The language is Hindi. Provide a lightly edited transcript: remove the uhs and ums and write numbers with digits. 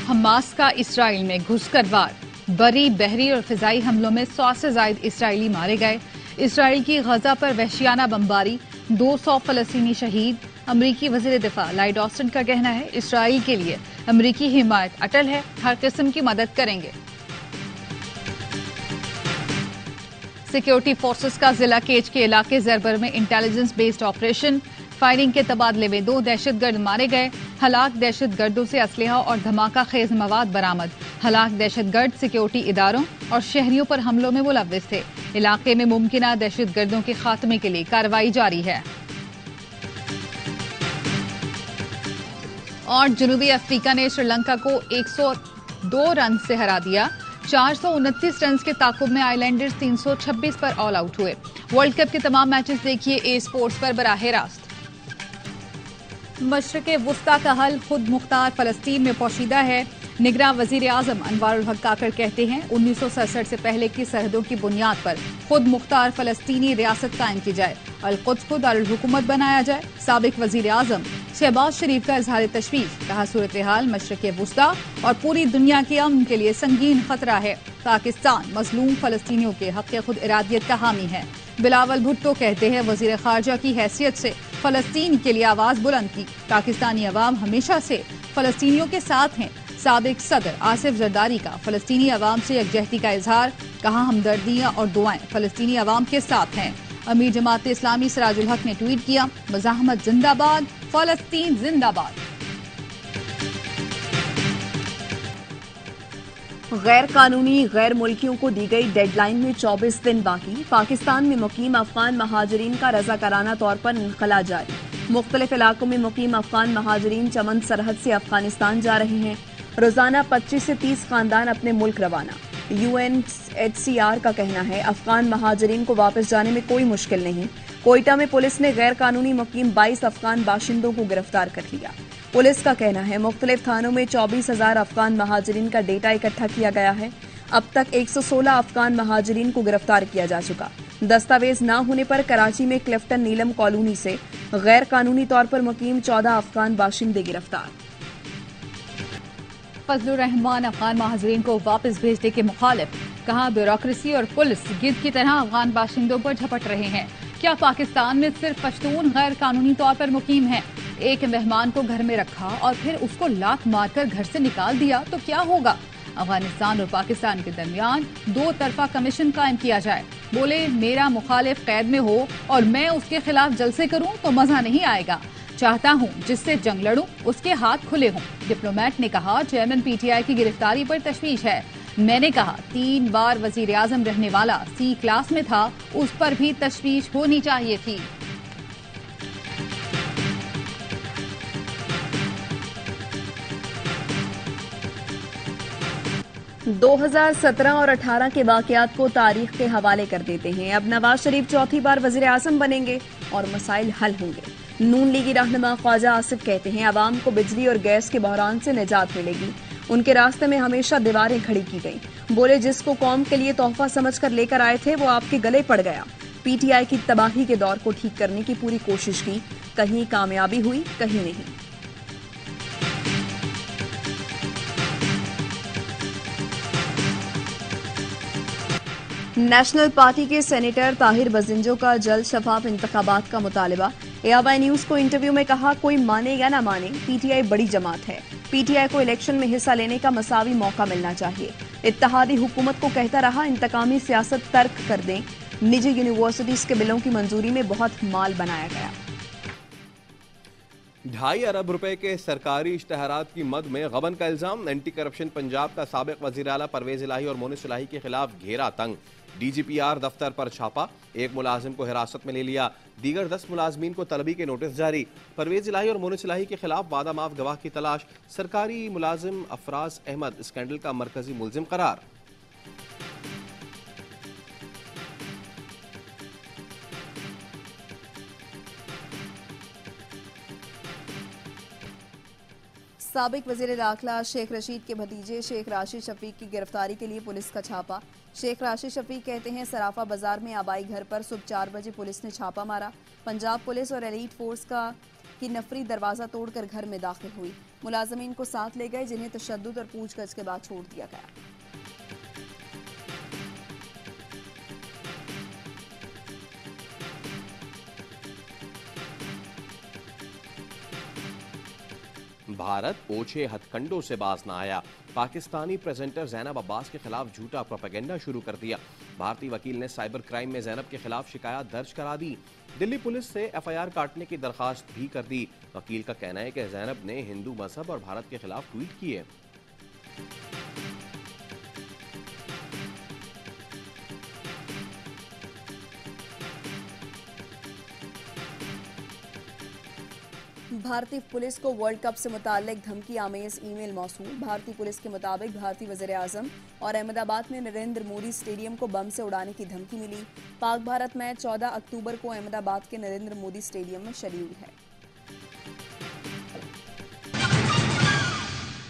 हमास का इसराइल में घुसकर वार, बरी, बहरी और फिजाई हमलों में 100 से ज्यादा इसराइली मारे गए। इसराइल की गजा पर वहशियाना बमबारी, 200 फलस्तीनी शहीद। अमरीकी वजीर दिफा लॉयड ऑस्टिन का कहना है, इसराइल के लिए अमरीकी हिमायत अटल है, हर किस्म की मदद करेंगे। सिक्योरिटी फोर्सेस का जिला केज के इलाके जरबर में इंटेलिजेंस बेस्ड ऑपरेशन, फायरिंग के तबादले में 2 दहशतगर्द मारे गए। हलाक दहशतगर्दों से असलहा और धमाका खेज मवाद बरामद। हलाक दहशतगर्द सिक्योरिटी इदारों और शहरियों पर हमलों में मुलव्विस थे। इलाके में मुमकिना दहशतगर्दों के खात्मे के लिए कार्रवाई जारी है। और जनूबी अफ्रीका ने श्रीलंका को 102 रन से हरा दिया। 429 रन के ताकुब में आइलैंडर्स 326 पर ऑल आउट हुए। वर्ल्ड कप के तमाम मैचेस देखिए ए स्पोर्ट्स पर बराह रास्त। मशरक़े वुस्ता का हल खुद मुख्तार फलस्तीन में पोशीदा है। निगरां वजीर आजम अनवारुल हक काकर कहते हैं, 1967 से पहले की सरहदों की बुनियाद पर खुद मुख्तार फलस्तीनी रियासत कायम की जाए, अल-कुद्स को दारुल हुकूमत बनाया जाए। साबिक वजीर आजम शहबाज शरीफ का इजहार तशवीश, कहा सूरत हाल मशरक़े वुस्ता और पूरी दुनिया के अमन के लिए संगीन खतरा है। पाकिस्तान मजलूम फलस्तीनियों के हक़ खुद इरादियत का हामी है। बिलावल भुट्टो कहते हैं, वजीर खारजा की हैसियत से फलस्तीन के लिए आवाज बुलंद की। पाकिस्तानी अवाम हमेशा से फलस्तीनियों के साथ हैं। साबिक सदर आसिफ जरदारी का फलस्तीनी अवाम से यकजहती का इजहार, कहा हमदर्दियां और दुआएं फलस्तीनी अवाम के साथ हैं। अमीर जमात इस्लामी सिराजुल हक ने ट्वीट किया, मज़ाहमत जिंदाबाद, फलस्तीन जिंदाबाद। गैर कानूनी गैर मुल्कियों को दी गई डेडलाइन में 24 दिन बाकी। पाकिस्तान में मुकीम अफगान महाजरीन का रजाकाराना तौर पर इनखला जारी। मुख्तलिफ इलाकों में मुकीम अफगान महाजरीन चमन सरहद से अफगानिस्तान जा रहे हैं। रोजाना 25 से 30 खानदान अपने मुल्क रवाना। UNHCR का कहना है, अफगान महाजरीन को वापस जाने में कोई मुश्किल नहीं। कोयटा में पुलिस ने गैर कानूनी मुकीम 22 अफगान बाशिंदों को गिरफ्तार कर लिया। पुलिस का कहना है, मुख्तलिफ थानों में 24,000 अफगान महाजरीन का डेटा इकट्ठा किया गया है। अब तक 116 अफगान महाजरीन को गिरफ्तार किया जा चुका। दस्तावेज न होने पर कराची में क्लिफ्टन नीलम कॉलोनी से गैर कानूनी तौर पर मुकीम 14 अफगान बाशिंदे गिरफ्तार। फजलुर रहमान अफगान महाजरीन को वापस भेजने के मुखालिफ, कहा ब्यूरोक्रेसी और पुलिस गिद्ध की तरह अफगान बाशिंदों पर झपट रहे हैं। क्या पाकिस्तान में सिर्फ पश्तून गैर कानूनी तौर पर मुकीम हैं? एक मेहमान को घर में रखा और फिर उसको लात मारकर घर से निकाल दिया तो क्या होगा? अफगानिस्तान और पाकिस्तान के दरमियान 2 तरफा कमीशन कायम किया जाए। बोले, मेरा मुखालिफ कैद में हो और मैं उसके खिलाफ जलसे करूं तो मजा नहीं आएगा। चाहता हूं जिससे जंग लड़ूं उसके हाथ खुले हों। डिप्लोमेट ने कहा, चेयरमैन PTI की गिरफ्तारी पर तशवीश है। मैंने कहा, 3 बार वजीर आजम रहने वाला C क्लास में था, उस पर भी तशवीश होनी चाहिए थी। – 2017 और 18 के वाकयात को तारीख के हवाले कर देते हैं। अब नवाज शरीफ चौथी बार वजीर आजम बनेंगे और मसाइल हल होंगे। नून लीगी रहनुमा ख्वाजा आसिफ कहते हैं, अवाम को बिजली और गैस के बहरान से निजात मिलेगी। उनके रास्ते में हमेशा दीवारें खड़ी की गई। बोले, जिसको कौम के लिए तोहफा समझकर लेकर आए थे वो आपके गले पड़ गया। PTI की तबाही के दौर को ठीक करने की पूरी कोशिश की, कहीं कामयाबी हुई, कहीं नहीं। नेशनल पार्टी के सेनेटर ताहिर बजिंजो का जल्द शफाफ इंतखाबात का मुतालबा। ARY न्यूज को इंटरव्यू में कहा, कोई माने या ना माने, PTI बड़ी जमात है। PTI को इलेक्शन में हिस्सा लेने का मसावी मौका मिलना चाहिए। इत्तेहादी हुकूमत को कहता रहा, इंतकामी सियासत तर्क कर दें। निजी यूनिवर्सिटीज के बिलों की मंजूरी में बहुत माल बनाया गया। 2.5 अरब रुपए के सरकारी इश्तहारात की मद में गबन का इल्जाम। एंटी करप्शन पंजाब का साबिक वजीर आला परवेज इलाही और मोनिस इलाही के खिलाफ घेरा तंग। DGPR दफ्तर पर छापा, एक मुलाजिम को हिरासत में ले लिया, दीगर 10 मुलाजमीन को तलबी के नोटिस जारी। परवेज इलाही और मोनिस इलाही के खिलाफ वादा माफ गवाह की तलाश। सरकारी मुलाजिम अफराज अहमद स्कैंडल का मरकजी मुलजिम करार। साबिक वजीर दाखिला शेख रशीद के भतीजे शेख राशिद शफीक की गिरफ्तारी के लिए पुलिस का छापा। शेख राशिद शफीक कहते हैं, सराफा बाजार में आबाई घर पर सुबह 4 बजे पुलिस ने छापा मारा। पंजाब पुलिस और एलीट फोर्स की नफरी दरवाजा तोड़कर घर में दाखिल हुई। मुलाजमीन को साथ ले गए, जिन्हें तशद्दुद और पूछगछ के बाद छोड़ दिया गया। भारत ओछे हथकंडों से बाज न आया। पाकिस्तानी प्रेजेंटर जैनब अब्बास के खिलाफ झूठा प्रोपेगेंडा शुरू कर दिया। भारतीय वकील ने साइबर क्राइम में जैनब के खिलाफ शिकायत दर्ज करा दी। दिल्ली पुलिस से एफआईआर काटने की दरखास्त भी कर दी। वकील का कहना है कि जैनब ने हिंदू मजहब और भारत के खिलाफ ट्वीट किए। भारतीय पुलिस को वर्ल्ड कप से मुताल्लिक धमकी आमेज ईमेल मौसूल। भारतीय पुलिस के मुताबिक भारतीय वज़ीर आज़म और अहमदाबाद में नरेंद्र मोदी स्टेडियम को बम से उड़ाने की धमकी मिली। पाक भारत मैच 14 अक्टूबर को अहमदाबाद के नरेंद्र मोदी स्टेडियम में शेड्यूल है।